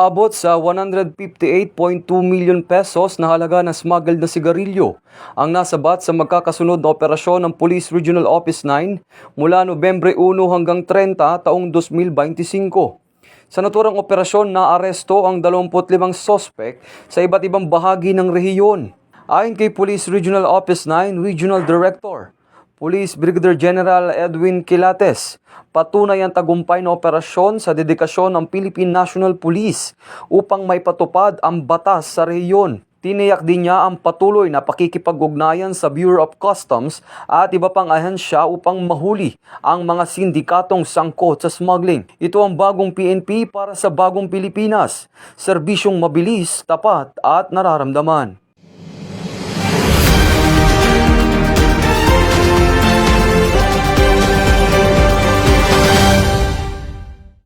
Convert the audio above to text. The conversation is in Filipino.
Umaabot sa 158.2 million pesos na halaga ng smuggled na sigarilyo ang nasabat sa magkakasunod na operasyon ng Police Regional Office 9 mula Nobyembre 1 hanggang 30 taong 2025. Sa naturang operasyon, naaresto ang 25 sospek sa iba't ibang bahagi ng rehiyon. Ayon kay Police Regional Office 9 Regional Director, Police Brigadier General Edwin Quilates, patunay ang tagumpay na operasyon sa dedikasyon ng Philippine National Police upang maipatupad ang batas sa rehiyon. Tiniyak din niya ang patuloy na pakikipag-ugnayan sa Bureau of Customs at iba pang ahensya upang mahuli ang mga sindikatong sangkot sa smuggling. Ito ang bagong PNP para sa bagong Pilipinas, serbisyong mabilis, tapat at nararamdaman.